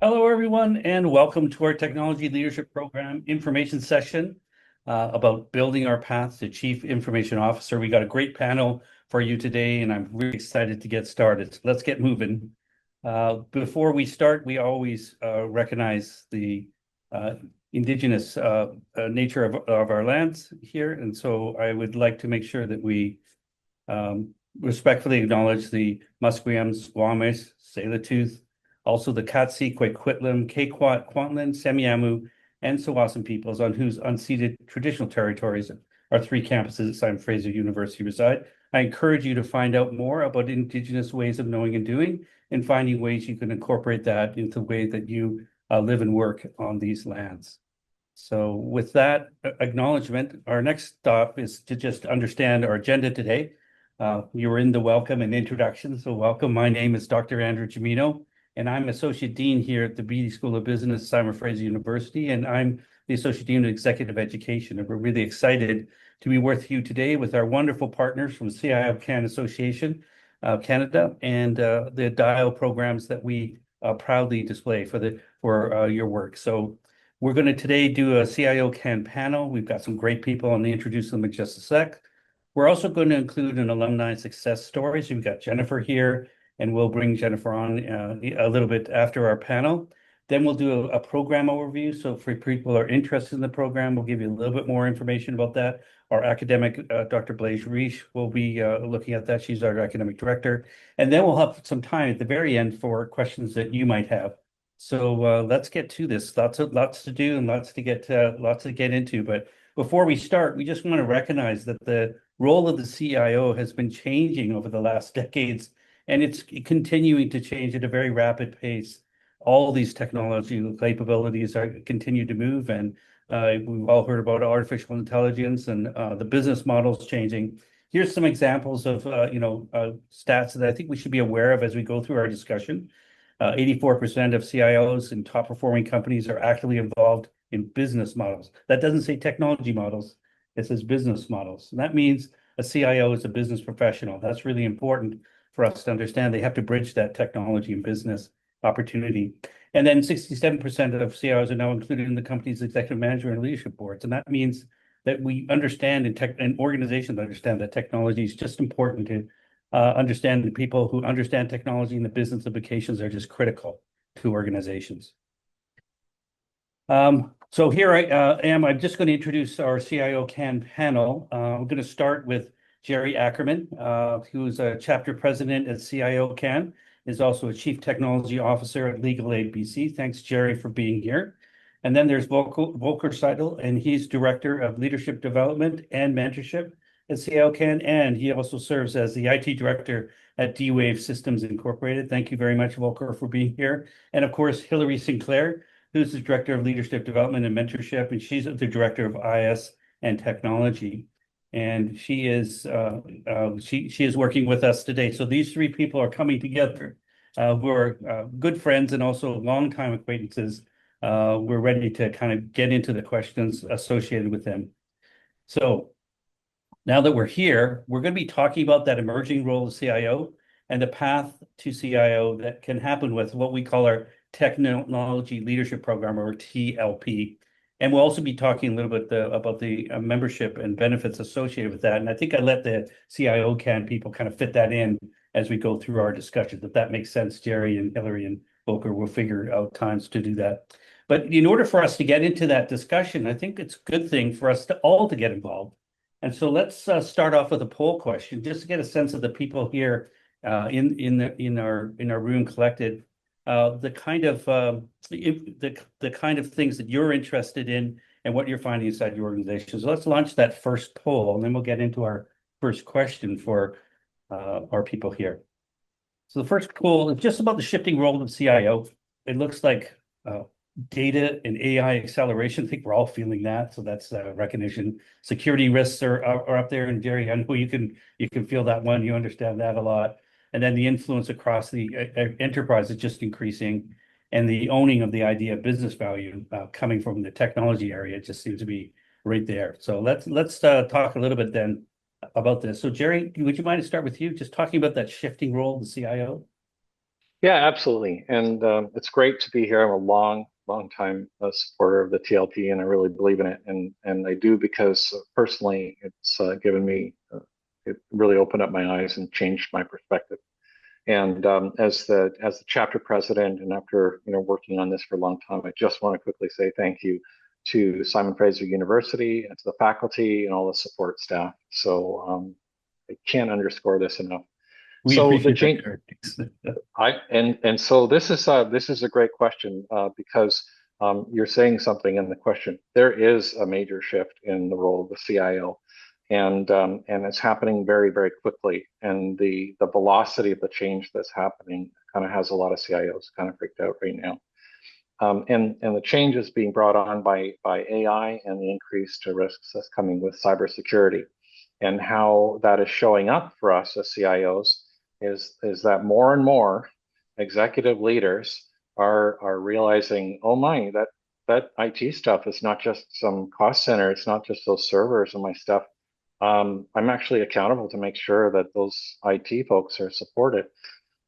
Hello, everyone, and welcome to our Technology Leadership Program information session about building our path to Chief Information Officer. We got a great panel for you today, and I'm really excited to get started. So let's get moving. Before we start, we always recognize the indigenous nature of our lands here, and so I would like to make sure that we respectfully acknowledge the Musqueams, Squamish, Tsleil-Waututh, also the Katsi, Coquitlam, Quequot, Kwantlen, Semiahmoo, and Tsawwassen peoples on whose unceded traditional territories our three campuses at Simon Fraser University reside. I encourage you to find out more about Indigenous ways of knowing and doing and finding ways you can incorporate that into the way that you live and work on these lands. So with that acknowledgement, our next stop is to just understand our agenda today. You were in the welcome and introduction, so welcome. My name is Dr. Andrew Gimino, and I'm Associate Dean here at the Beatty School of Business, Simon Fraser University, and I'm the Associate Dean of Executive Education. And we're really excited to be with you today with our wonderful partners from CIOCAN Association Canada and the DIAL programs that we proudly display for your work. So we're going to today do a CIOCAN panel. We've got some great people, and I'll introduce them in just a sec. We're also going to include an alumni success story. So we've got Jennifer here, and we'll bring Jennifer on a little bit after our panel. Then we'll do a program overview. So for people who are interested in the program, we'll give you a little bit more information about that. Our academic, Dr. Blaise Reich, will be looking at that. She's our academic director. And then we'll have some time at the very end for questions that you might have. So let's get to this. Lots to do and lots to get into. But before we start, we just want to recognize that the role of the CIO has been changing over the last decades, and it's continuing to change at a very rapid pace. All these technology capabilities continue to move, and we've all heard about artificial intelligence and the business models changing. Here's some examples of stats that I think we should be aware of as we go through our discussion. 84% of CIOs in top performing companies are actively involved in business models. That doesn't say technology models, it says business models. And that means a CIO is a business professional. That's really important for us to understand. They have to bridge that technology and business opportunity. And then 67% of CIOs are now included in the company's executive management and leadership boards. And that means that we understand and organizations understand that technology is just important to understand. The people who understand technology and the business implications are just critical to organizations. So here I am. I'm just going to introduce our CIOCAN panel. I'm going to start with Gerry Akkerman, who's a chapter president at CIOCAN, is also a chief technology officer at Legal Aid BC. Thanks, Gerry, for being here. And then there's Volker Seidel, and he's director of leadership development and mentorship at CIOCAN, and he also serves as the IT director at D-Wave Systems Incorporated. Thank you very much, Volker, for being here. And of course, Hilary Sinclair, who's the director of leadership development and mentorship, and she's the director of IS and technology. And she is working with us today. So these three people are coming together who are good friends and also longtime acquaintances. We're ready to kind of get into the questions associated with them. So now that we're here, we're going to be talking about that emerging role of CIO and the path to CIO that can happen with what we call our Technology Leadership Program, or TLP. And we'll also be talking a little bit about the membership and benefits associated with that. And I think I let the CIOCAN people kind of fit that in as we go through our discussion. If that makes sense, Gerry and Hilary and Volker will figure out times to do that. But in order for us to get into that discussion, I think it's a good thing for us to all to get involved. And so let's start off with a poll question, just to get a sense of the people here in our room collected. The kind of things that you're interested in and what you're finding inside your organization. So let's launch that first poll, and then we'll get into our first question for our people here. So the first poll is just about the shifting role of CIO. It looks like data and AI acceleration. I think we're all feeling that. So that's recognition. Security risks are up there. And Gerry, I know you can feel that one. You understand that a lot. And then the influence across the enterprise is just increasing, and the owning of the idea of business value coming from the technology area just seems to be right there. So let's talk a little bit then about this. So Gerry, would you mind to start with you, just talking about that shifting role of the CIO? Yeah, absolutely. And it's great to be here. I'm a long time supporter of the TLP, and I really believe in it. And I do because personally, it's given me, it really opened up my eyes and changed my perspective. And as the chapter president, and after working on this for a long time, I just want to quickly say thank you to Simon Fraser University and to the faculty and all the support staff. So I can't underscore this enough. We So the appreciate that, change. Gerry. And so this is a great question because you're saying something in the question. There is a major shift in the role of the CIO, and it's happening very quickly. And the velocity of the change that's happening kind of has a lot of CIOs kind of freaked out right now. And the change is being brought on by AI and the increased risks that's coming with cybersecurity, and how that is showing up for us as CIOs is that more and more executive leaders are realizing, oh my, that IT stuff is not just some cost center, it's not just those servers and my stuff. I'm actually accountable to make sure that those IT folks are supported.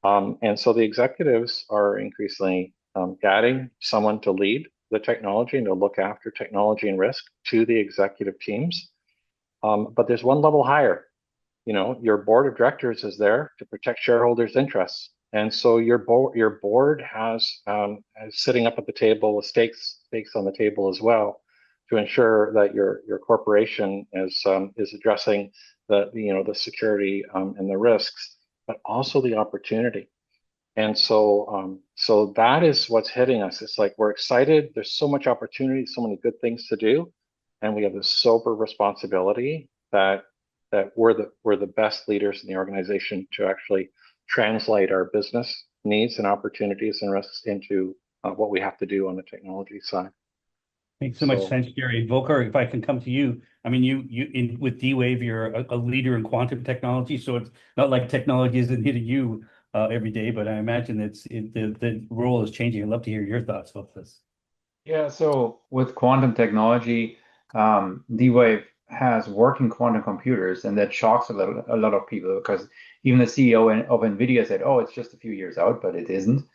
And so the executives are increasingly getting someone to lead the technology and to look after technology and risk to the executive teams. But there's one level higher. Your board of directors is there to protect shareholders' interests. And so your board is sitting up at the table with stakes on the table as well, to ensure that your corporation is addressing the security and the risks, but also the opportunity. And so that is what's hitting us. It's like we're excited. There's so much opportunity, so many good things to do, and we have this sober responsibility that we're the best leaders in the organization to actually translate our business needs and opportunities and risks into what we have to do on the technology side. Makes so much So sense, Gerry. Volker, if I can come to you, I mean, with D-Wave, you're a leader in quantum technology, so it's not like technology isn't hitting you every day, but I imagine the role is changing. I'd love to hear your thoughts about this. Yeah, so with quantum technology, D-Wave has working quantum computers, and that shocks a lot of people because even the CEO of NVIDIA said, "Oh, it's just a few years out," but it isn't.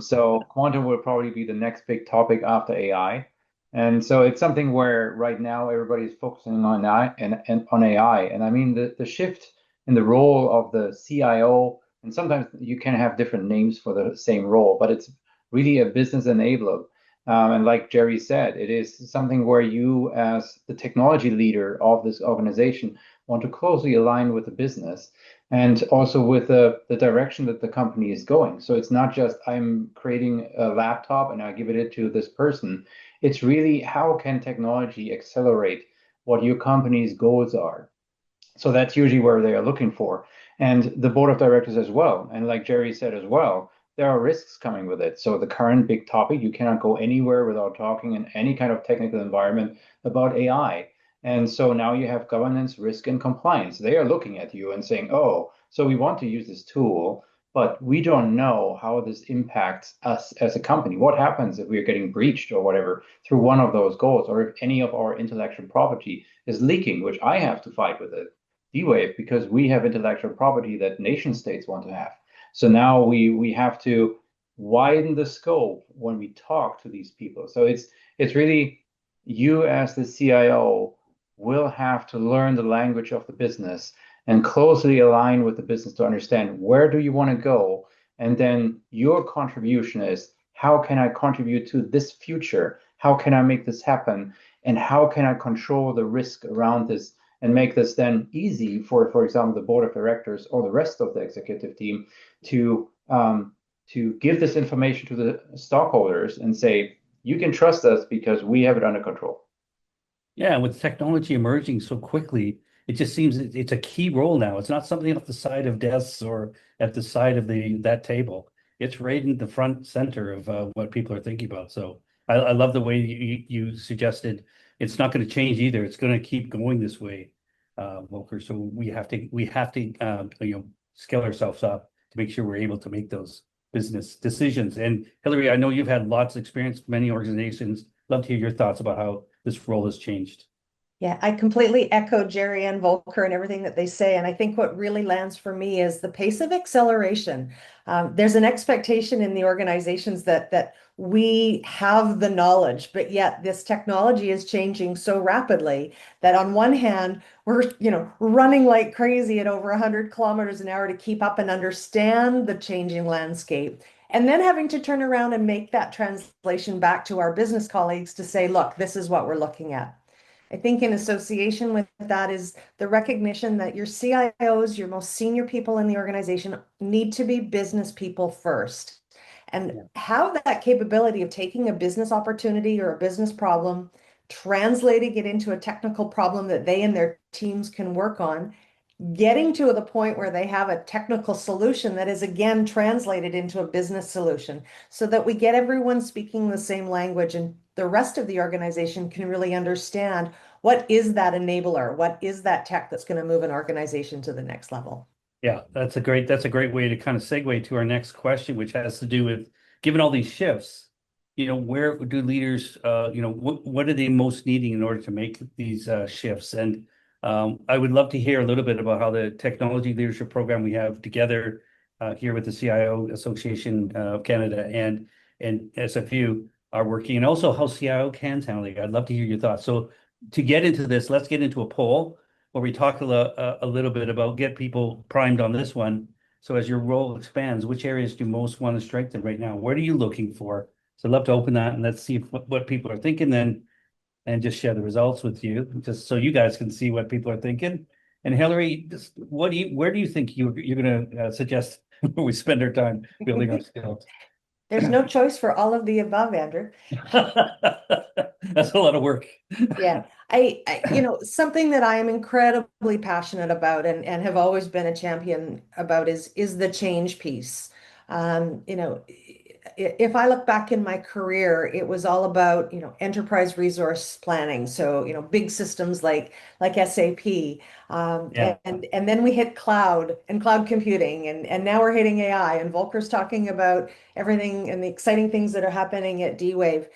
So quantum will probably be the next big topic after AI, and so it's something where right now everybody's focusing on AI and on AI, and I mean the shift in the role of the CIO, and sometimes you can have different names for the same role, but it's really a business enabler. And like Gerry said, it is something where you, as the technology leader of this organization, want to closely align with the business and also with the direction that the company is going. So it's not just I'm creating a laptop and I give it to this person. It's really how can technology accelerate what your company's goals are. So that's usually where they are looking for. And the board of directors as well. And like Gerry said as well, there are risks coming with it. So the current big topic, you cannot go anywhere without talking in any kind of technical environment about AI. And so now you have governance, risk, and compliance. They are looking at you and saying, oh, so we want to use this tool, but we don't know how this impacts us as a company. What happens if we're getting breached or whatever through one of those goals, or if any of our intellectual property is leaking, which I have to fight with it, D-Wave, because we have intellectual property that nation states want to have. So now we have to widen the scope when we talk to these people. So it's really you as the CIO will have to learn the language of the business and closely align with the business to understand where do you want to go. And then your contribution is how can I contribute to this future? How can I make this happen? And how can I control the risk around this and make this then easy for example, the board of directors or the rest of the executive team to give this information to the stockholders and say, you can trust us because we have it under control. Yeah, with technology emerging so quickly, it just seems it's a key role now. It's not something at the side of desks or at the side of that table. It's right in the front center of what people are thinking about. So I love the way you suggested it's not going to change either. It's going to keep going this way, Volker. So we have to scale ourselves up to make sure we're able to make those business decisions. And Hilary, I know you've had lots of experience with many organizations. Love to hear your thoughts about how this role has changed. Yeah, I completely echo Gerry and Volker and everything that they say. And I think what really lands for me is the pace of acceleration. There's an expectation in the organizations that we have the knowledge, but yet this technology is changing so rapidly that on one hand, we're running like crazy at over 100 kilometers an hour to keep up and understand the changing landscape. And then having to turn around and make that translation back to our business colleagues to say, look, this is what we're looking at. I think in association with that is the recognition that your CIOs, your most senior people in the organization, need to be business people first. And have that capability of taking a business opportunity or a business problem, translating it into a technical problem that they and their teams can work on, getting to the point where they have a technical solution that is again translated into a business solution so that we get everyone speaking the same language and the rest of the organization can really understand what is that enabler, what is that tech that's going to move an organization to the next level. Yeah, that's a great way to kind of segue to our next question, which has to do with, given all these shifts, where do leaders, what are they most needing in order to make these shifts? And I would love to hear a little bit about how the technology leadership program we have together here with the CIO Association of Canada and SFU are working, and also how CIOCAN's handling. I'd love to hear your thoughts. So to get into this, let's get into a poll where we talk a little bit about, get people primed on this one. So as your role expands, which areas do you most want to strengthen right now? What are you looking for? So I'd love to open that and let's see what people are thinking then, and just share the results with you, just so you guys can see what people are thinking. And Hilary, just where do you think you're going to suggest we spend our time building our skills? There's no choice for all of the above, Andrew. That's a lot of work. Yeah, something that I am incredibly passionate about and have always been a champion about is the change piece. If I look back in my career, it was all about, enterprise resource planning. So, big systems like SAP. Yeah. And then we hit cloud and cloud computing, and now we're hitting AI. And Volker's talking about everything and the exciting things that are happening at D-Wave.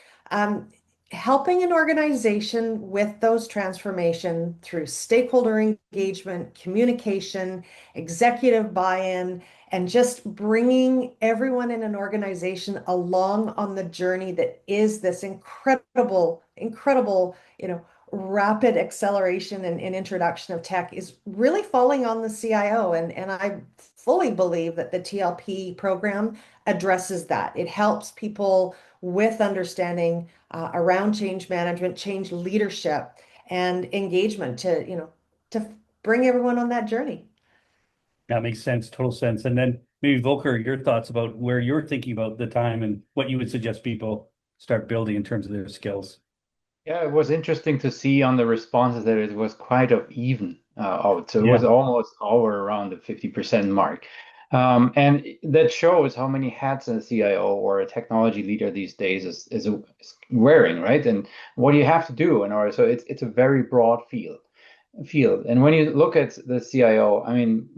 Helping an organization with those transformation through stakeholder engagement, communication, executive buy-in, and just bringing everyone in an organization along on the journey that is this incredible, rapid acceleration and introduction of tech is really falling on the CIO. And I fully believe that the TLP program addresses that. It helps people with understanding around change management, change leadership, and engagement to bring everyone on that journey. That makes sense, total sense. And then maybe Volker, your thoughts about where you're thinking about the time and what you would suggest people start building in terms of their skills. Yeah, it was interesting to see on the responses that it was quite even out. So it was almost all around the 50% mark. And that shows how many hats a CIO or a technology leader these days is wearing, right? And what do you have to do in order? So it's a very broad field. And when you look at the CIO, I mean,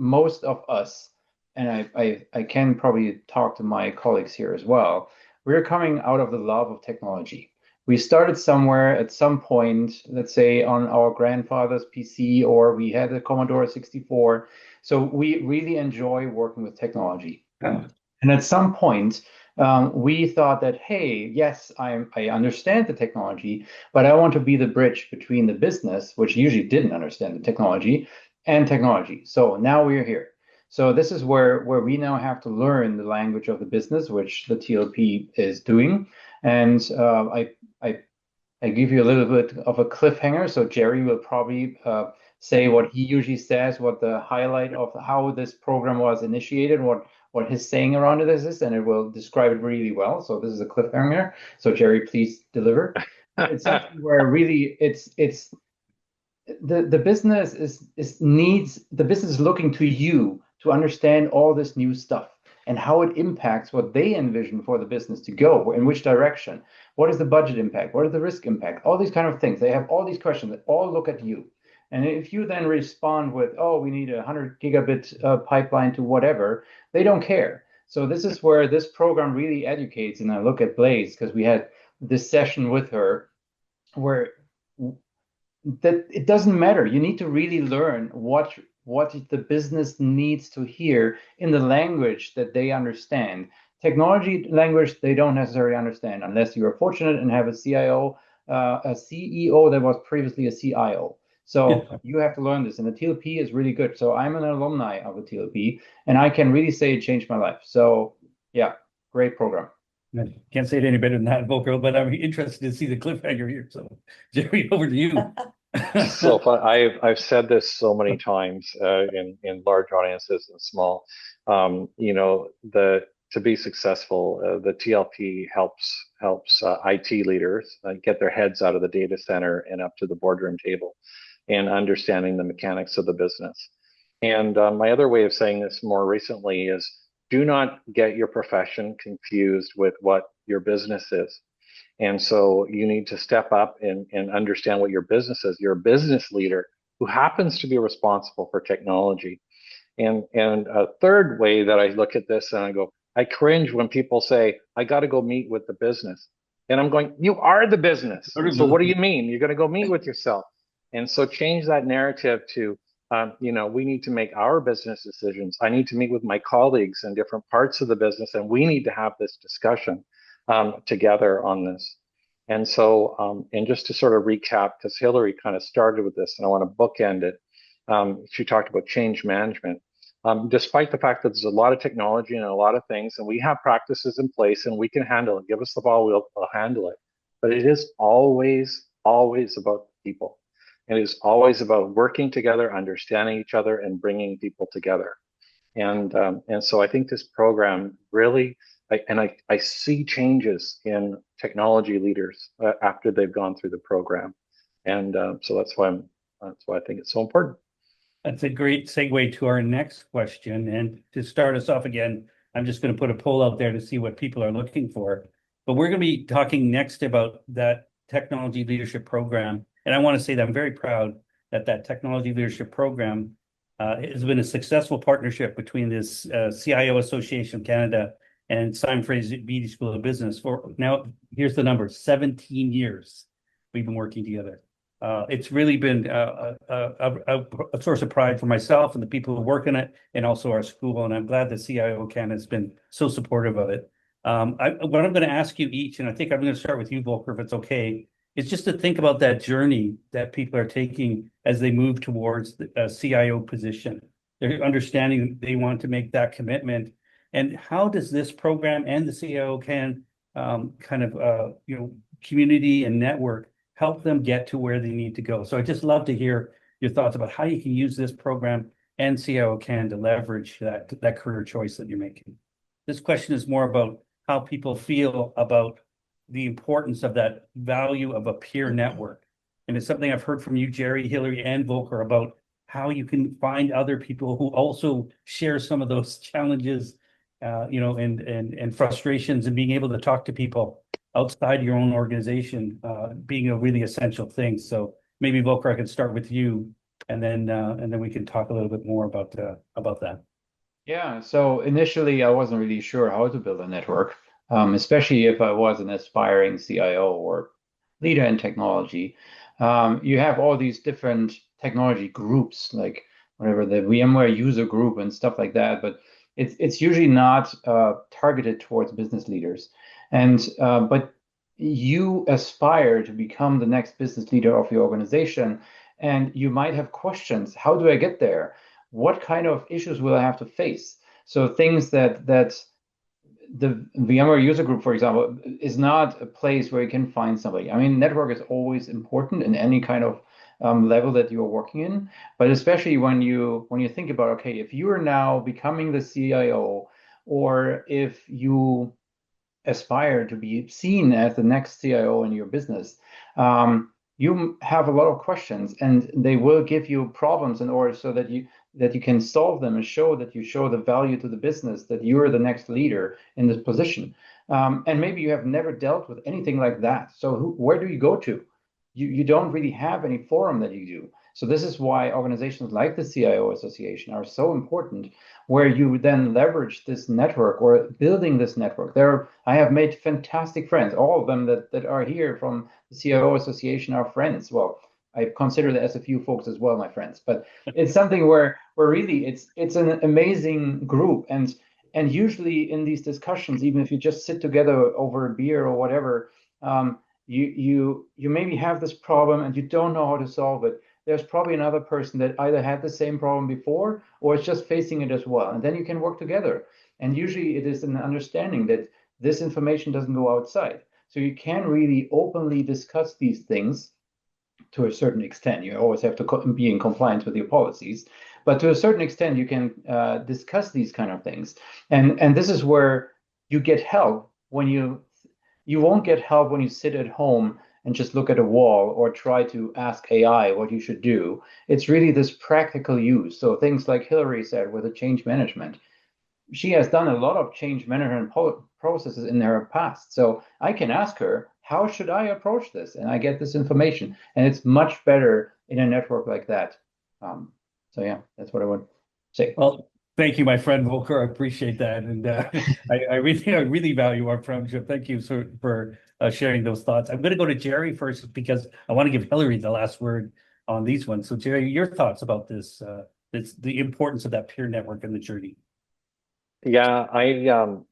most of us, and I can probably talk to my colleagues here as well, we're coming out of the love of technology. We started somewhere at some point, let's say on our grandfather's PC, or we had a Commodore 64. So we really enjoy working with technology. And at some point, we thought that, hey, yes, I understand the technology, but I want to be the bridge between the business, which usually didn't understand the technology, and technology. So now we're here. So this is where we now have to learn the language of the business, which the TLP is doing. And I give you a little bit of a cliffhanger. So Gerry will probably say what he usually says, what the highlight of how this program was initiated, what his saying around it is, and it will describe it really well. So this is a cliffhanger. So Gerry, please deliver. It's something where really it's the business needs the business is looking to you to understand all this new stuff and how it impacts what they envision for the business to go, in which direction, what is the budget impact, what is the risk impact, all these kind of things. They have all these questions that all look at you. And if you then respond with, oh, we need a 100 gigabit pipeline to whatever, they don't care. So this is where this program really educates. And I look at Blaze, because we had this session with her where that it doesn't matter. You need to really learn what the business needs to hear in the language that they understand. Technology language they don't necessarily understand unless you are fortunate and have a CIO, a CEO that was previously a CIO. So you have to learn this, and the TLP is really good. So I'm an alumni of the TLP, and I can really say it changed my life. So yeah, great program. I can't say it any better than that, Volker, but I'm interested to see the cliffhanger here. So, Gerry, over to you. So fun. I've said this so many times in large audiences and small. You know, to be successful, the TLP helps IT leaders get their heads out of the data center and up to the boardroom table, and understanding the mechanics of the business. And my other way of saying this more recently is, do not get your profession confused with what your business is. And so you need to step up and understand what your business is. You're a business leader who happens to be responsible for technology. And a third way that I look at this and I go, I cringe when people say, I got to go meet with the business. And I'm going, you are the business. So what do you mean? You're going to go meet with yourself. And so change that narrative to, you know, we need to make our business decisions. I need to meet with my colleagues in different parts of the business, and we need to have this discussion together on this. And so, and just to sort of recap, because Hilary kind of started with this, and I want to bookend it. She talked about change management. Despite the fact that there's a lot of technology and a lot of things, and we have practices in place and we can handle it, give us the ball, we'll handle it. But it is always, always about people. It is always about working together, understanding each other, and bringing people together. And so I think this program really, I see changes in technology leaders after they've gone through the program. And so that's why I think it's so important. That's a great segue to our next question. And to start us off again, I'm just going to put a poll out there to see what people are looking for. But we're going to be talking next about that technology leadership program. And I want to say that I'm very proud that that technology leadership program has been a successful partnership between this CIO Association of Canada and Simon Fraser BD School of Business for now. Here's the number: 17 years we've been working together. It's really been a source of pride for myself and the people who work in it, and also our school. And I'm glad that CIOCAN has been so supportive of it. What I'm going to ask you each, and I think I'm going to start with you, Volker, if it's okay, is just to think about that journey that people are taking as they move towards the CIO position. They're understanding they want to make that commitment. And how does this program and the CIOCAN community and network help them get to where they need to go? So I'd just love to hear your thoughts about how you can use this program and CIOCAN to leverage that career choice that you're making. This question is more about how people feel about the importance of that value of a peer network. And it's something I've heard from you, Gerry, Hilary, and Volker, about how you can find other people who also share some of those challenges, and frustrations, and being able to talk to people outside your own organization, being a really essential thing. So maybe Volker, I can start with you, and then we can talk a little bit more about that. Yeah. So initially, I wasn't really sure how to build a network, especially if I was an aspiring CIO or leader in technology. You have all these different technology groups, like whatever the VMware user group and stuff like that, but it's usually not targeted towards business leaders. And but you aspire to become the next business leader of your organization, and you might have questions. How do I get there? What kind of issues will I have to face? So things that the VMware user group, for example, is not a place where you can find somebody. I mean, network is always important in any kind of level that you're working in, but especially when you think about, okay, if you are now becoming the CIO, or if you aspire to be seen as the next CIO in your business, you have a lot of questions, and they will give you problems in order so that you can solve them and show the value to the business, that you're the next leader in this position. And maybe you have never dealt with anything like that. So where do you go to? You don't really have any forum that you do. So this is why organizations like the CIO Association are so important, where you then leverage this network or building this network. I have made fantastic friends. All of them that are here from the CIO Association are friends. Well, I consider the SFU folks as well, my friends. But it's something where really it's an amazing group, and usually in these discussions, even if you just sit together over a beer or whatever, you maybe have this problem and you don't know how to solve it. There's probably another person that either had the same problem before or is just facing it as well, and then you can work together. And usually it is an understanding that this information doesn't go outside. So you can really openly discuss these things to a certain extent. You always have to be in compliance with your policies, but to a certain extent, you can discuss these kind of things. And this is where you get help when you won't get help when you sit at home and just look at a wall or try to ask AI what you should do. It's really this practical use. So things like Hilary said with the change management. She has done a lot of change management processes in her past. So I can ask her, how should I approach this? And I get this information. And it's much better in a network like that. So yeah, that's what I would say. Well, thank you, my friend Volker. I appreciate that. And I really value our friendship. Thank you for sharing those thoughts. I'm going to go to Gerry first because I want to give Hilary the last word on these ones. So Gerry, your thoughts about this, the importance of that peer network in the journey. Yeah, I'll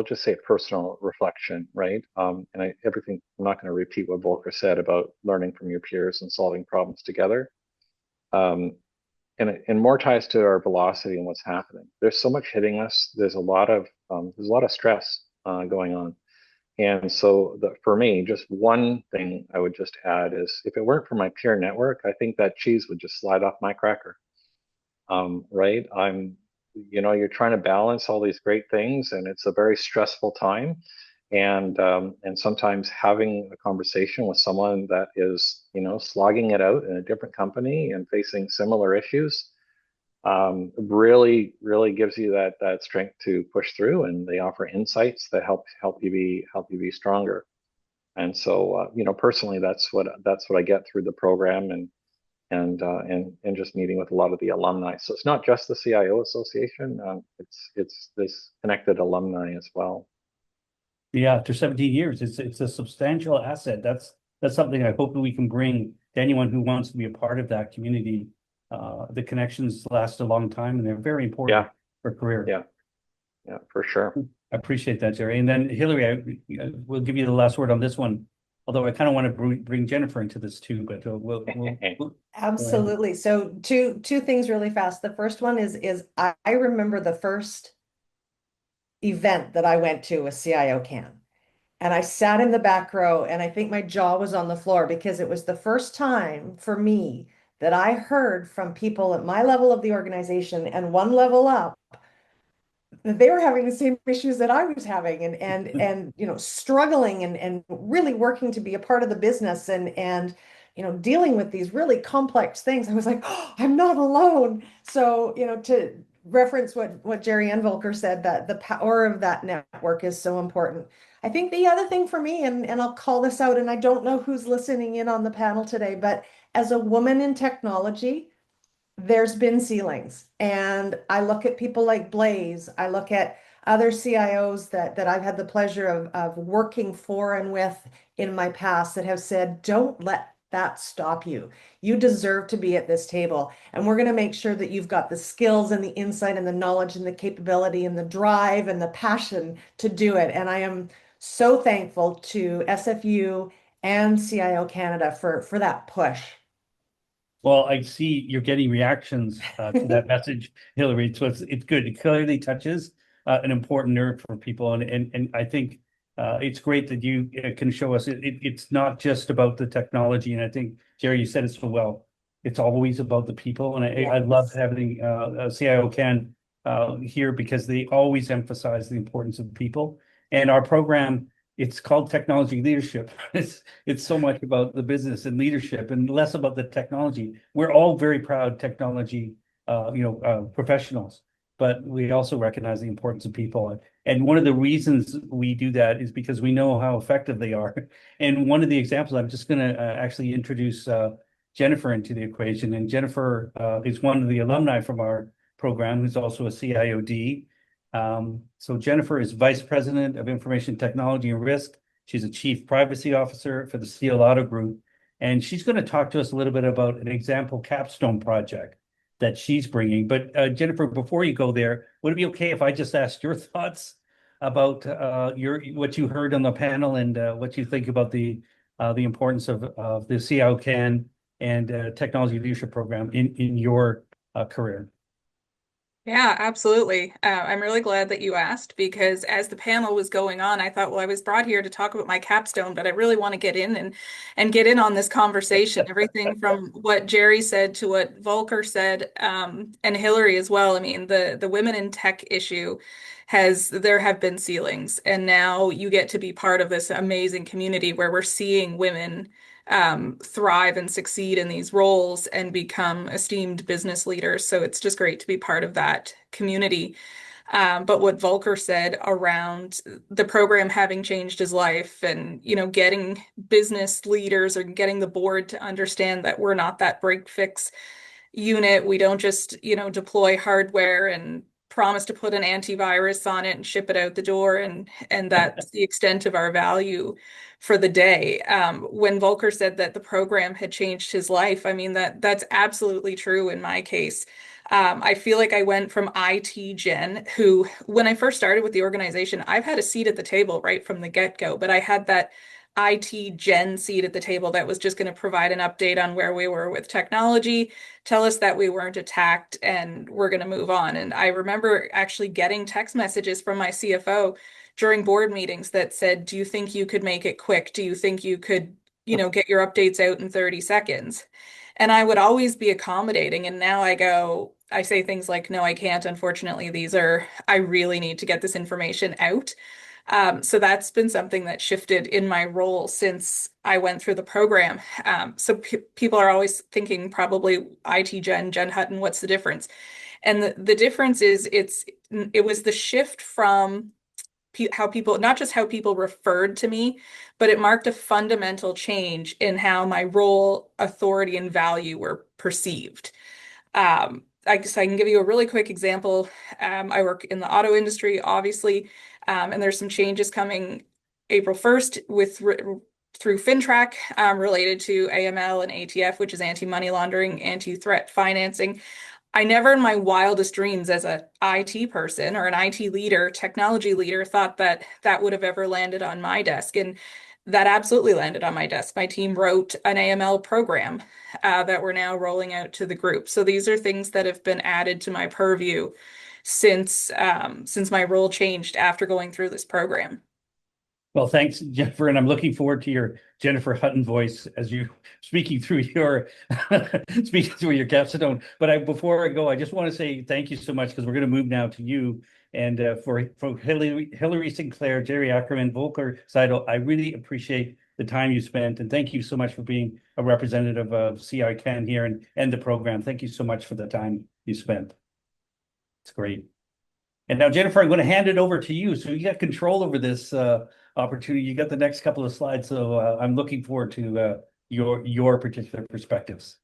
just say personal reflection, right? I'm not going to repeat what Volker said about learning from your peers and solving problems together. And more ties to our velocity and what's happening. There's so much hitting us. There's a lot of stress going on. And so for me, just one thing I would just add is if it weren't for my peer network, I think that cheese would just slide off my cracker. Right? You're trying to balance all these great things, and it's a very stressful time. And sometimes having a conversation with someone that is, slogging it out in a different company and facing similar issues, really, really gives you that strength to push through. And they offer insights that help you be stronger. And so, personally, that's what I get through the program, and just meeting with a lot of the alumni. So it's not just the CIO Association; it's this connected alumni as well. Yeah, after 17 years, it's a substantial asset. That's something I hope that we can bring to anyone who wants to be a part of that community. The connections last a long time, and they're very important for career. Yeah, for sure. I appreciate that, Gerry. And then Hilary, we'll give you the last word on this one. Although I kind of want to bring Jennifer into this too, but we'll absolutely. So two things really fast. The first one is I remember the first event that I went to with CIOCAN, and I sat in the back row, and I think my jaw was on the floor because it was the first time for me that I heard from people at my level of the organization and one level up that they were having the same issues that I was having, and struggling and really working to be a part of the business and dealing with these really complex things. I was like, oh, I'm not alone. So to reference what Gerry and Volker said, that the power of that network is so important. I think the other thing for me, and I'll call this out, and I don't know who's listening in on the panel today, but as a woman in technology, there's been ceilings. And I look at people like Blaze, I look at other CIOs that I've had the pleasure of working for and with in my past that have said, don't let that stop you. You deserve to be at this table. And we're going to make sure that you've got the skills and the insight and the knowledge and the capability and the drive and the passion to do it. And I am so thankful to SFU and CIO Canada for that push. Well, I see you're getting reactions to that message, Hilary. So it's good. It clearly touches an important nerve for people, and I think it's great that you can show us it's not just about the technology. And I think Gerry, you said it so well. It's always about the people, and I love having CIOCAN here because they always emphasize the importance of people. And our program, it's called technology leadership. It's so much about the business and leadership and less about the technology. We're all very proud technology, professionals, but we also recognize the importance of people. And one of the reasons we do that is because we know how effective they are. And one of the examples, I'm just going to actually introduce Jennifer into the equation. And Jennifer is one of the alumni from our program, who's also a CIO.D. So Jennifer is Vice President of Information Technology and Risk. She's a Chief Privacy Officer for the Steele Auto Group. and she's going to talk to us a little bit about an example capstone project that she's bringing. But Jennifer, before you go there, would it be okay if I just asked your thoughts about what you heard on the panel and what you think about the importance of the CIOCAN and Technology Leadership Program in your career? Yeah, absolutely. I'm really glad that you asked because as the panel was going on, I thought, well, I was brought here to talk about my capstone, but I really want to get in and get in on this conversation. Everything from what Gerry said to what Volker said, and Hilary as well. I mean, the women in tech issue there have been ceilings, and now you get to be part of this amazing community where we're seeing women thrive and succeed in these roles and become esteemed business leaders. So it's just great to be part of that community. But what Volker said around the program having changed his life and, getting business leaders or getting the board to understand that we're not that break fix unit. We don't just, deploy hardware and promise to put an antivirus on it and ship it out the door, and that's the extent of our value for the day. When Volker said that the program had changed his life, I mean that's absolutely true in my case. I feel like I went from IT Gen, who when I first started with the organization, I've had a seat at the table right from the get-go, but I had that IT Gen seat at the table that was just going to provide an update on where we were with technology, tell us that we weren't attacked, and we're going to move on. And I remember actually getting text messages from my CFO during board meetings that said, do you think you could make it quick? Do you think you could, get your updates out in 30 seconds? And I would always be accommodating. And now I say things like, no, I can't. Unfortunately, I really need to get this information out. So that's been something that shifted in my role since I went through the program. So people are always thinking probably IT Gen Hutton, what's the difference? And the difference is it was the shift from how people, not just how people referred to me, but it marked a fundamental change in how my role, authority, and value were perceived. I guess I can give you a really quick example. I work in the auto industry, obviously, and there's some changes coming April 1st through FinTrack related to AML and ATF, which is anti-money laundering, anti-threat financing. I never in my wildest dreams as an IT person or an IT leader, technology leader, thought that would have ever landed on my desk. And that absolutely landed on my desk. My team wrote an AML program that we're now rolling out to the group. So these are things that have been added to my purview since my role changed after going through this program. Well, thanks, Jennifer, and I'm looking forward to your Jennifer Hutton voice as you speaking through your capstone. But before I go, I just want to say thank you so much because we're going to move now to you and for Hilary, Sinclair, Gerry, Akkerman, Volker, Seidel. I really appreciate the time you spent, and thank you so much for being a representative of CIOCAN here and the program. Thank you so much for the time you spent. It's great. And now, Jennifer, I'm going to hand it over to you. So you got control over this opportunity. You got the next couple of slides. So I'm looking forward to your particular perspectives.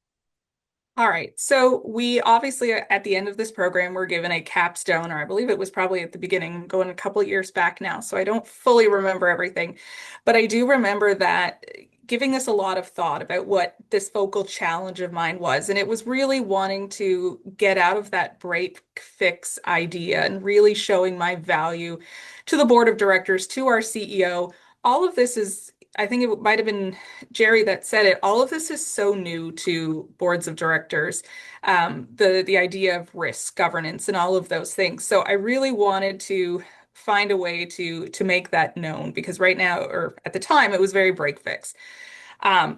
All right. So we obviously, at the end of this program, were given a capstone, or I believe it was probably at the beginning, going a couple of years back now. So I don't fully remember everything, but I do remember that giving this a lot of thought about what this focal challenge of mine was. And it was really wanting to get out of that break fix idea and really showing my value to the board of directors, to our CEO. All of this is, I think it might have been Gerry that said it, all of this is so new to boards of directors, the idea of risk, governance, and all of those things. So I really wanted to find a way to make that known, because right now, or at the time, it was very break fix.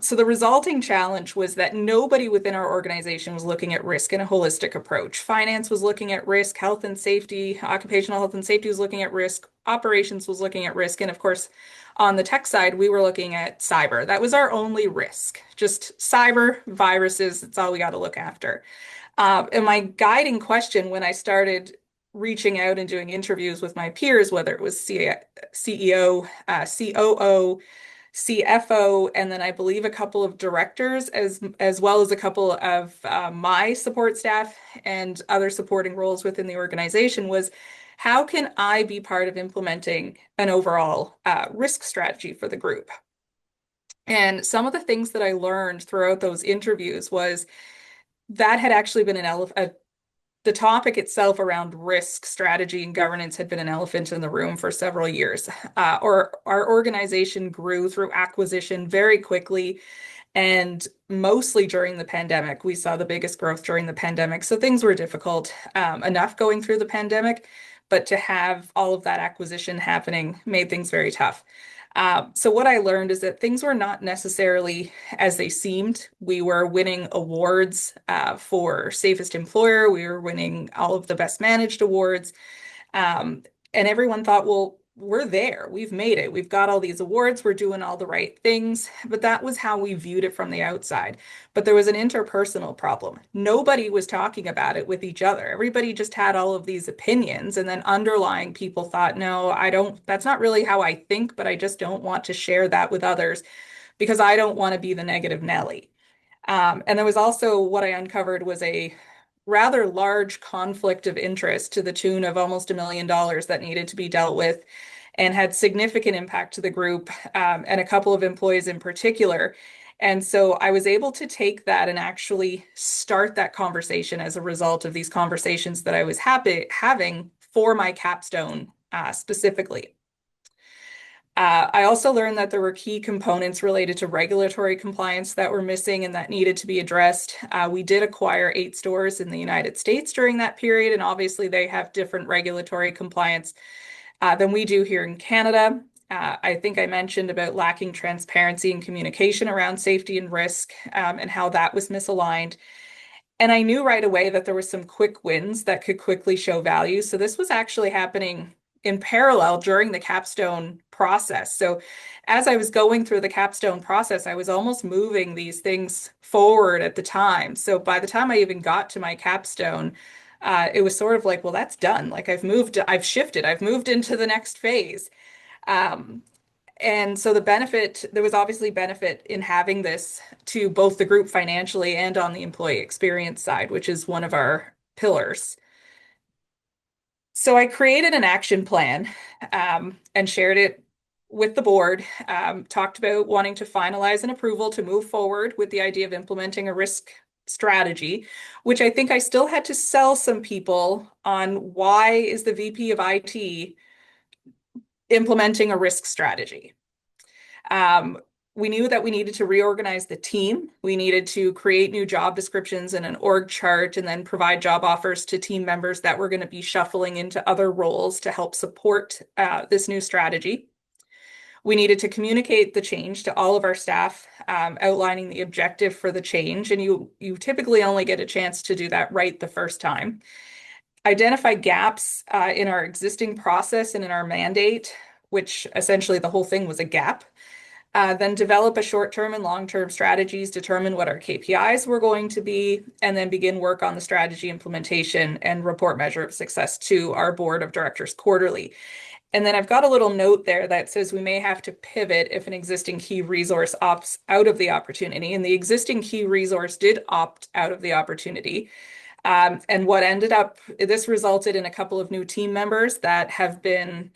So the resulting challenge was that nobody within our organization was looking at risk in a holistic approach. Finance was looking at risk, health and safety, occupational health and safety was looking at risk, operations was looking at risk, and of course, on the tech side, we were looking at cyber. That was our only risk, just cyber, viruses, that's all we got to look after. And my guiding question when I started reaching out and doing interviews with my peers, whether it was CEO, COO, CFO, and then I believe a couple of directors, as well as a couple of my support staff and other supporting roles within the organization, was how can I be part of implementing an overall risk strategy for the group? And some of the things that I learned throughout those interviews was that had actually been the topic itself around risk, strategy, and governance had been an elephant in the room for several years. Or our organization grew through acquisition very quickly, and mostly during the pandemic. We saw the biggest growth during the pandemic. So things were difficult enough going through the pandemic, but to have all of that acquisition happening made things very tough. So what I learned is that things were not necessarily as they seemed. We were winning awards for safest employer. We were winning all of the best managed awards. And everyone thought, well, we're there. We've made it. We've got all these awards. We're doing all the right things. But that was how we viewed it from the outside. But there was an interpersonal problem. Nobody was talking about it with each other. Everybody just had all of these opinions. And then underlying people thought, no, I don't, that's not really how I think, but I just don't want to share that with others because I don't want to be the negative Nelly. And there was also what I uncovered was a rather large conflict of interest to the tune of almost $1 million that needed to be dealt with and had significant impact to the group and a couple of employees in particular. And so I was able to take that and actually start that conversation as a result of these conversations that I was having for my capstone specifically. I also learned that there were key components related to regulatory compliance that were missing and that needed to be addressed. We did acquire 8 stores in the United States during that period, and obviously they have different regulatory compliance than we do here in Canada. I think I mentioned about lacking transparency and communication around safety and risk and how that was misaligned. And I knew right away that there were some quick wins that could quickly show value. So this was actually happening in parallel during the capstone process. So as I was going through the capstone process, I was almost moving these things forward at the time. So by the time I even got to my capstone, it was sort of like, well, that's done. Like I've shifted, I've moved into the next phase. And so there was obviously benefit in having this to both the group financially and on the employee experience side, which is one of our pillars. So I created an action plan and shared it with the board, talked about wanting to finalize an approval to move forward with the idea of implementing a risk strategy, which I think I still had to sell some people on why is the VP of IT implementing a risk strategy. We knew that we needed to reorganize the team. We needed to create new job descriptions and an org chart and then provide job offers to team members that were going to be shuffling into other roles to help support this new strategy. We needed to communicate the change to all of our staff, outlining the objective for the change. And you typically only get a chance to do that right the first time. Identify gaps in our existing process and in our mandate, which essentially the whole thing was a gap. Then develop a short-term and long-term strategies, determine what our KPIs were going to be, and then begin work on the strategy implementation and report measure of success to our board of directors quarterly. And then I've got a little note there that says we may have to pivot if an existing key resource opts out of the opportunity. And the existing key resource did opt out of the opportunity. And this resulted in a couple of new team members that have been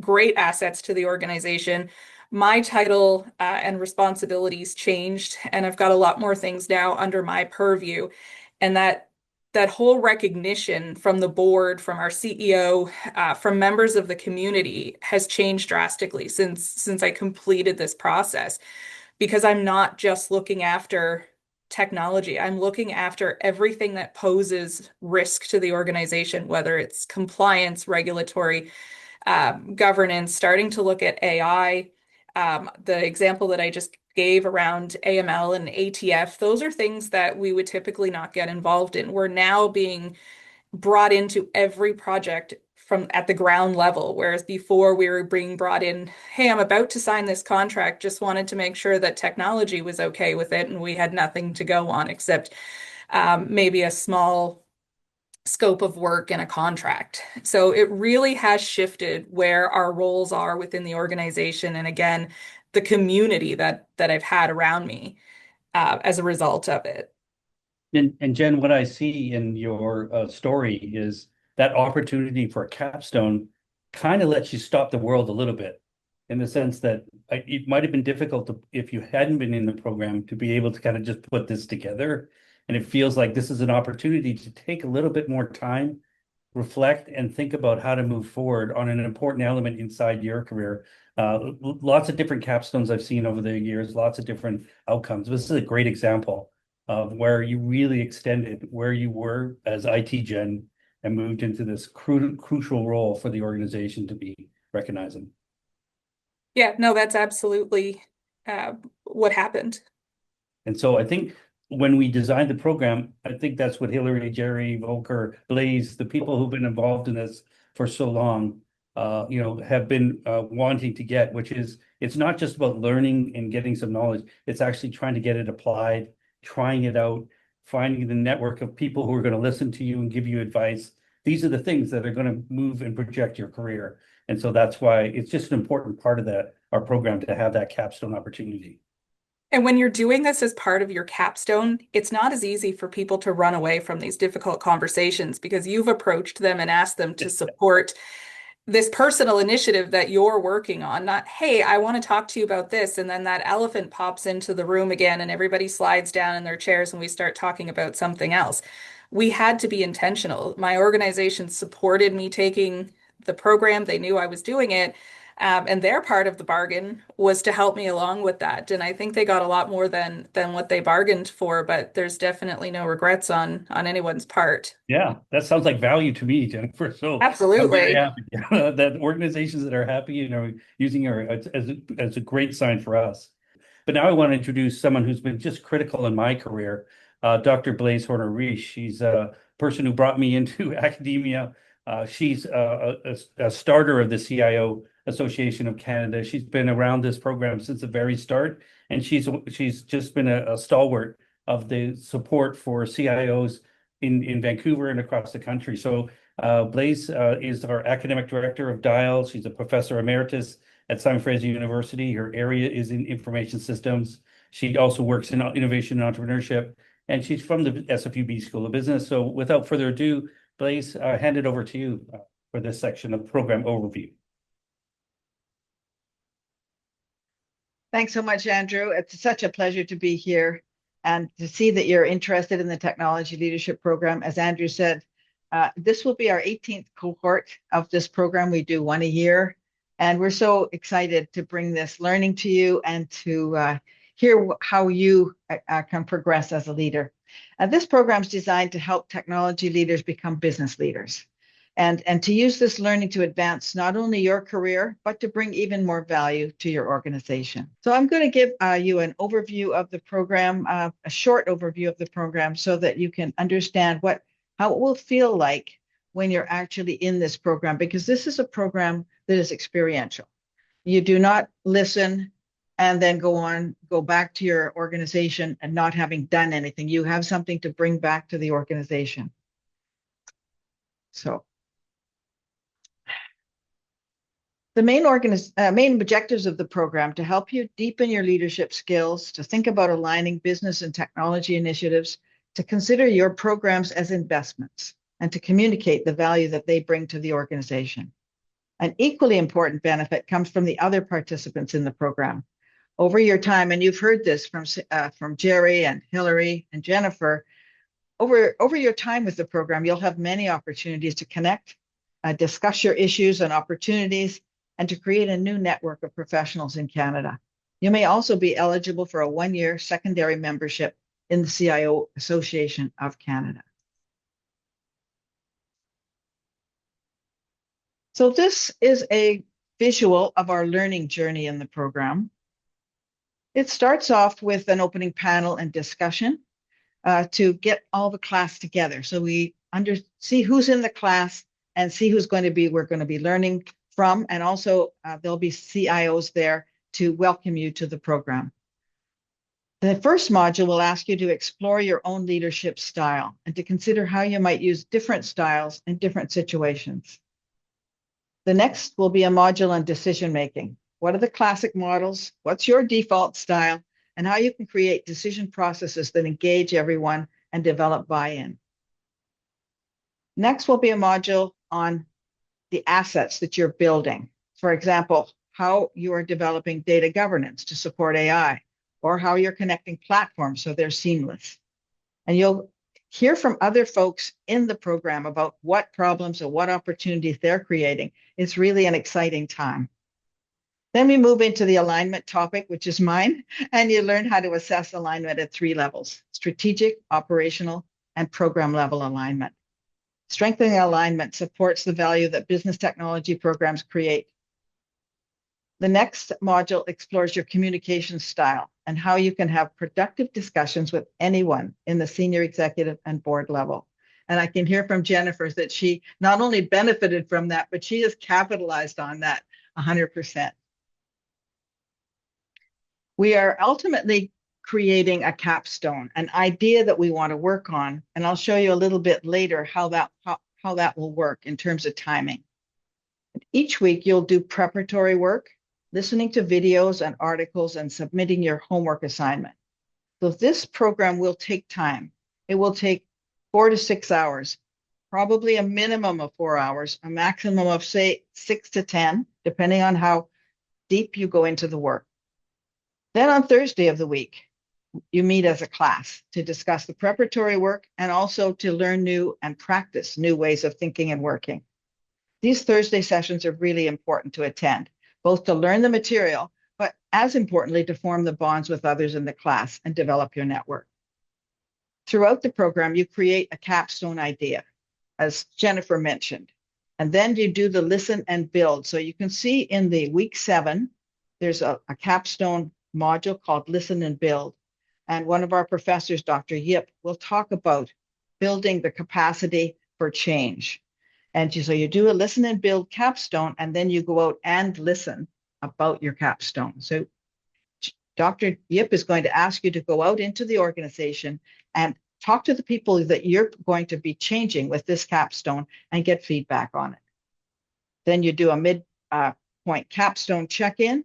great assets to the organization. My title and responsibilities changed, and I've got a lot more things now under my purview. And that whole recognition from the board, from our CEO, from members of the community has changed drastically since I completed this process, because I'm not just looking after technology. I'm looking after everything that poses risk to the organization, whether it's compliance, regulatory, governance, starting to look at AI. The example that I just gave around AML and ATF, those are things that we would typically not get involved in. We're now being brought into every project from at the ground level, whereas before we were being brought in, hey, I'm about to sign this contract, just wanted to make sure that technology was okay with it, and we had nothing to go on except maybe a small scope of work in a contract. So it really has shifted where our roles are within the organization, and again, the community that I've had around me as a result of it. And Jen, what I see in your story is that opportunity for a capstone kind of lets you stop the world a little bit in the sense that it might have been difficult to, if you hadn't been in the program, to be able to kind of just put this together. And it feels like this is an opportunity to take a little bit more time, reflect, and think about how to move forward on an important element inside your career. Lots of different capstones I've seen over the years, lots of different outcomes. This is a great example of where you really extended where you were as IT Gen and moved into this crucial role for the organization to be recognizing. Yeah, no, that's absolutely what happened. And so I think when we designed the program, I think that's what Hilary, Gerry, Volker, Blaze, the people who've been involved in this for so long, have been wanting to get, which is, it's not just about learning and getting some knowledge. It's actually trying to get it applied, trying it out, finding the network of people who are going to listen to you and give you advice. These are the things that are going to move and project your career. And so that's why it's just an important part of our program to have that capstone opportunity. And when you're doing this as part of your capstone, it's not as easy for people to run away from these difficult conversations because you've approached them and asked them to support this personal initiative that you're working on. Not, hey, I want to talk to you about this. And then that elephant pops into the room again and everybody slides down in their chairs and we start talking about something else. We had to be intentional. My organization supported me taking the program. They knew I was doing it. And their part of the bargain was to help me along with that. And I think they got a lot more than what they bargained for, but there's definitely no regrets on anyone's part. Yeah, that sounds like value to me, Jennifer. So absolutely, I'm very happy that organizations that are happy, using her as a great sign for us. But now I want to introduce someone who's been just critical in my career, Dr. Blaise Horner-Riche. She's a person who brought me into academia. She's a starter of the CIO Association of Canada. She's been around this program since the very start, and she's just been a stalwart of the support for CIOs in Vancouver and across the country. So Blaise is our academic director of DIAL. She's a professor emeritus at Simon Fraser University. Her area is in information systems. She also works in innovation and entrepreneurship, and she's from the SFUB School of Business. So without further ado, Blaise, hand it over to you for this section of program overview. Thanks so much, Andrew. It's such a pleasure to be here and to see that you're interested in the Technology Leadership Program. As Andrew said, this will be our 18th cohort of this program. We do one a year, and we're so excited to bring this learning to you and to hear how you can progress as a leader. This program is designed to help technology leaders become business leaders. And to use this learning to advance not only your career, but to bring even more value to your organization. So I'm going to give you an overview of the program, a short overview of the program, so that you can understand how it will feel like when you're actually in this program, because this is a program that is experiential. You do not listen and then go back to your organization and not having done anything. You have something to bring back to the organization. So the main objectives of the program to help you deepen your leadership skills, to think about aligning business and technology initiatives, to consider your programs as investments, and to communicate the value that they bring to the organization. An equally important benefit comes from the other participants in the program. Over your time, and you've heard this from Gerry and Hilary and Jennifer, over your time with the program, you'll have many opportunities to connect, discuss your issues and opportunities, and to create a new network of professionals in Canada. You may also be eligible for a one-year secondary membership in the CIO Association of Canada. So this is a visual of our learning journey in the program. It starts off with an opening panel and discussion to get all the class together. So we see who's in the class and see who's we're going to be learning from, and also there'll be CIOs there to welcome you to the program. The first module will ask you to explore your own leadership style and to consider how you might use different styles in different situations. The next will be a module on decision making. What are the classic models? What's your default style? And how you can create decision processes that engage everyone and develop buy-in. Next will be a module on the assets that you're building. For example, how you are developing data governance to support AI, or how you're connecting platforms so they're seamless. And you'll hear from other folks in the program about what problems or what opportunities they're creating. It's really an exciting time. Then we move into the alignment topic, which is mine, and you learn how to assess alignment at 3 levels: strategic, operational, and program level alignment. Strengthening alignment supports the value that business technology programs create. The next module explores your communication style and how you can have productive discussions with anyone in the senior executive and board level. And I can hear from Jennifer that she not only benefited from that, but she has capitalized on that 100%. We are ultimately creating a capstone, an idea that we want to work on. And I'll show you a little bit later how that will work in terms of timing. Each week, you'll do preparatory work, listening to videos and articles, and submitting your homework assignment. So this program will take time. It will take 4 to 6 hours, probably a minimum of 4 hours, a maximum of, say, 6 to 10, depending on how deep you go into the work. Then on Thursday of the week, you meet as a class to discuss the preparatory work and also to learn new and practice new ways of thinking and working. These Thursday sessions are really important to attend, both to learn the material, but as importantly, to form the bonds with others in the class and develop your network. Throughout the program, you create a capstone idea, as Jennifer mentioned, and then you do the listen and build. So you can see in the week 7, there's a capstone module called Listen and Build. And one of our professors, Dr. Yip, will talk about building the capacity for change. And so you do a listen and build capstone, and then you go out and listen about your capstone. So Dr. Yip is going to ask you to go out into the organization and talk to the people that you're going to be changing with this capstone and get feedback on it. Then you do a midpoint capstone check-in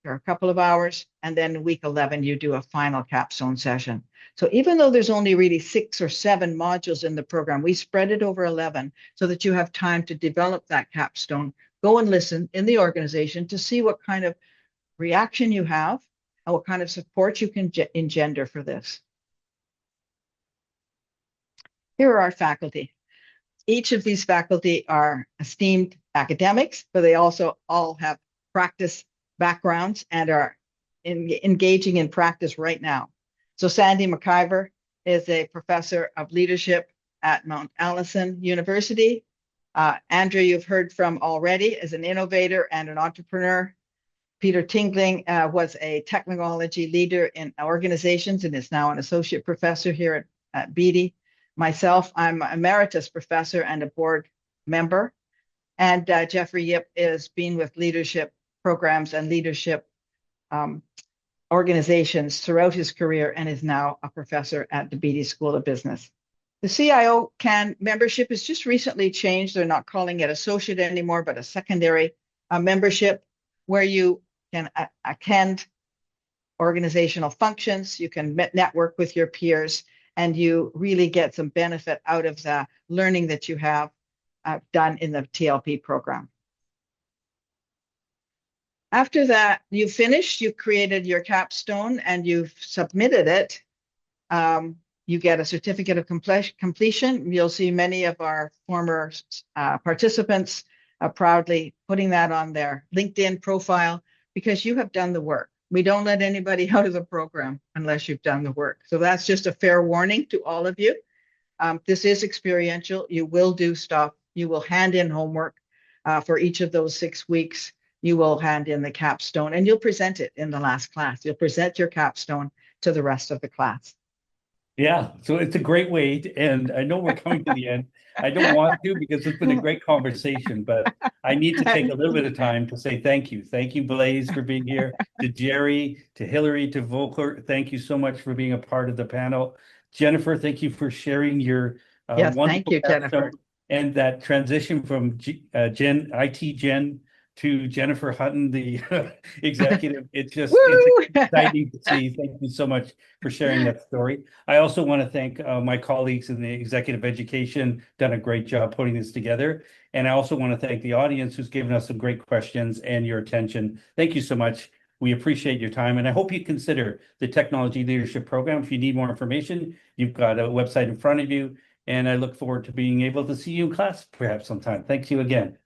for a couple of hours, and then week 11, you do a final capstone session. So even though there's only really 6 or 7 modules in the program, we spread it over 11 so that you have time to develop that capstone, go and listen in the organization to see what kind of reaction you have and what kind of support you can engender for this. Here are our faculty. Each of these faculty are esteemed academics, but they also all have practice backgrounds and are engaging in practice right now. So Sandy McIver is a professor of leadership at Mount Allison University. Andrew, you've heard from already, is an innovator and an entrepreneur. Peter Tingling was a technology leader in organizations and is now an associate professor here at BD. Myself, I'm emeritus professor and a board member. And Jeffrey Yip has been with leadership programs and leadership organizations throughout his career and is now a professor at the BD School of Business. The CIOCAN membership has just recently changed. They're not calling it associate anymore, but a secondary membership where you can attend organizational functions, you can network with your peers, and you really get some benefit out of the learning that you have done in the TLP program. After that, you finished, you created your capstone and you've submitted it. You get a certificate of completion. You'll see many of our former participants proudly putting that on their LinkedIn profile because you have done the work. We don't let anybody out of the program unless you've done the work. So that's just a fair warning to all of you. This is experiential. You will do stuff. You will hand in homework for each of those 6 weeks. You will hand in the capstone and you'll present it in the last class. You'll present your capstone to the rest of the class. Yeah, so it's a great way to end. I know we're coming to the end. I don't want to because it's been a great conversation, but I need to take a little bit of time to say thank you. Thank you, Blaise, for being here. To Gerry, to Hilary, to Volker, thank you so much for being a part of the panel. Jennifer, thank you for sharing your yes, wonderful thank you, Jennifer. and that transition from IT Gen to Jennifer Hutton, the executive. It's Woo! exciting to see. Thank you so much for sharing that story. I also want to thank my colleagues in the executive education, done a great job putting this together. And I also want to thank the audience who's given us some great questions and your attention. Thank you so much. We appreciate your time, and I hope you consider the Technology Leadership Program. If you need more information, you've got a website in front of you, and I look forward to being able to see you in class perhaps sometime. Thank you again.